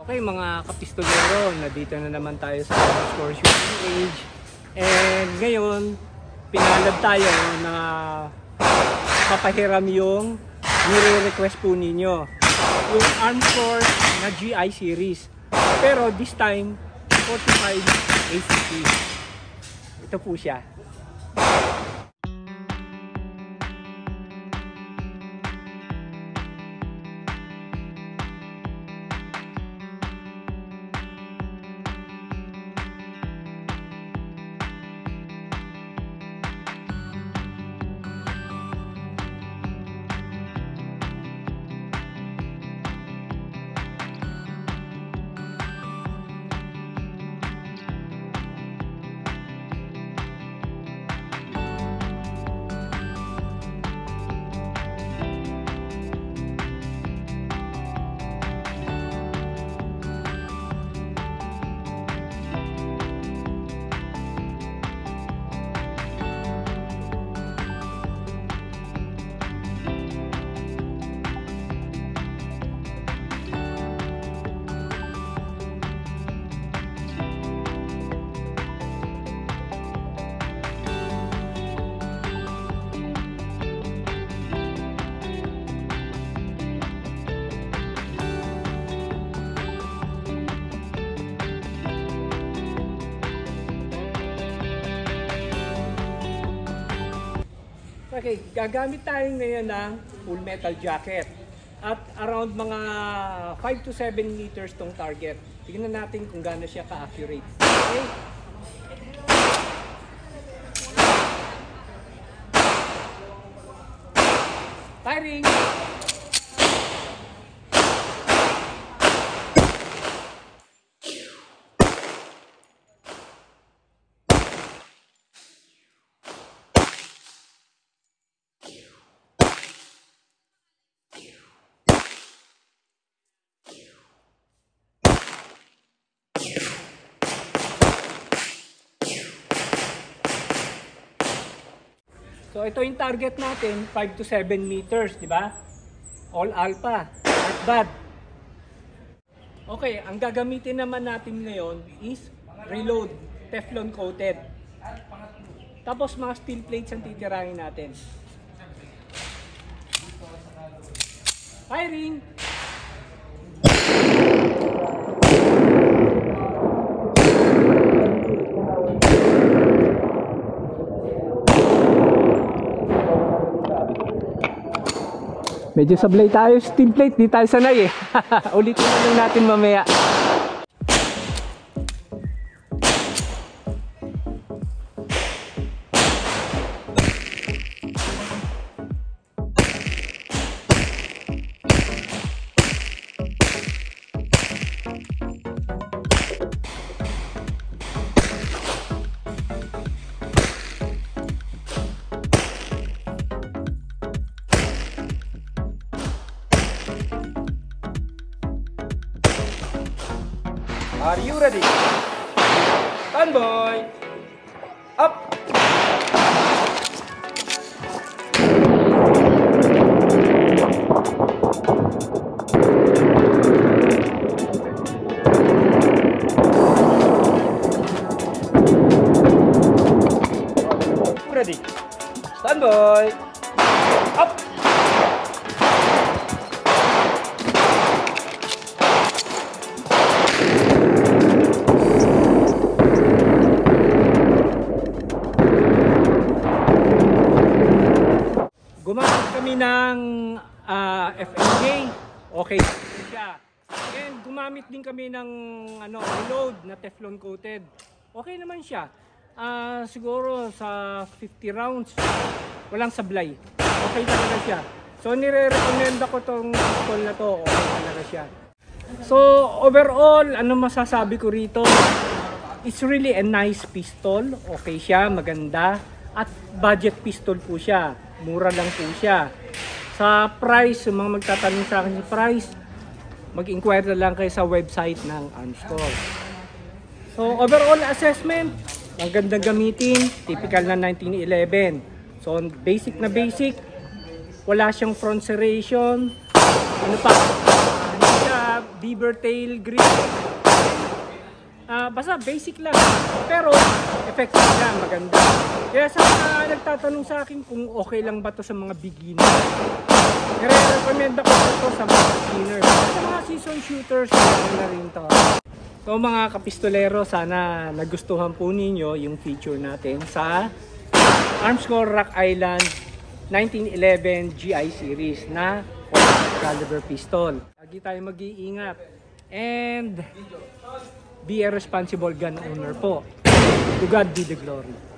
Okay mga kapistolero, nandito na naman tayo sa Underscore Shooting Age. And ngayon, pinalad tayo na papahiram yung nire-request po ninyo. Yung Armed Force na GI series. Pero this time, 45 ACP. Ito po siya. Okay, gagamit tayo ngayon ng full metal jacket at around mga 5 to 7 meters tong target. Tingnan natin kung gaano siya ka-accurate. Okay? Firing! So ito yung target natin, 5 to 7 meters, di ba? All alpha, not bad. Okay, ang gagamitin naman natin ngayon is reload, Teflon coated. Tapos mga steel plates ang titirahin natin. Firing! Medyo sablay tayo, steel plate, di tayo sanay eh. Ulitin na lang natin mamaya. Are you ready? Stand by. Up. Ready. Stand by. Up. Gumamit kami ng FMJ, okay siya. And gumamit din kami ng reload na Teflon coated. Okay naman siya. Siguro sa 50 rounds, walang sablay. Okay talaga siya. So nire-recommend ako tong pistol na to, okay talaga siya. So overall, ano masasabi ko rito? It's really a nice pistol. Okay siya, maganda. At budget pistol po siya. Mura lang po siya. Sa price, yung mga magtatanong sa akin sa price, mag-inquire na lang kayo sa website ng Underscore. So overall assessment, ang ganda gamitin, typical na 1911. So basic na basic, wala siyang front serration. Ano pa? Hindi siya beaver tail grip. Basta basic lang. Pero effective siya, maganda. Kaya sa mga nagtatanong sa akin kung okay lang ba to sa mga beginner, i-recommend ako ito sa mga beginner. Sa mga season shooters, okay na rin to. So mga kapistolero, sana nagustuhan po ninyo yung feature natin sa Armscore Rock Island 1911 GI series na 40 caliber pistol. Lagi tayo mag-iingat and be a responsible gun owner po. To God be the glory.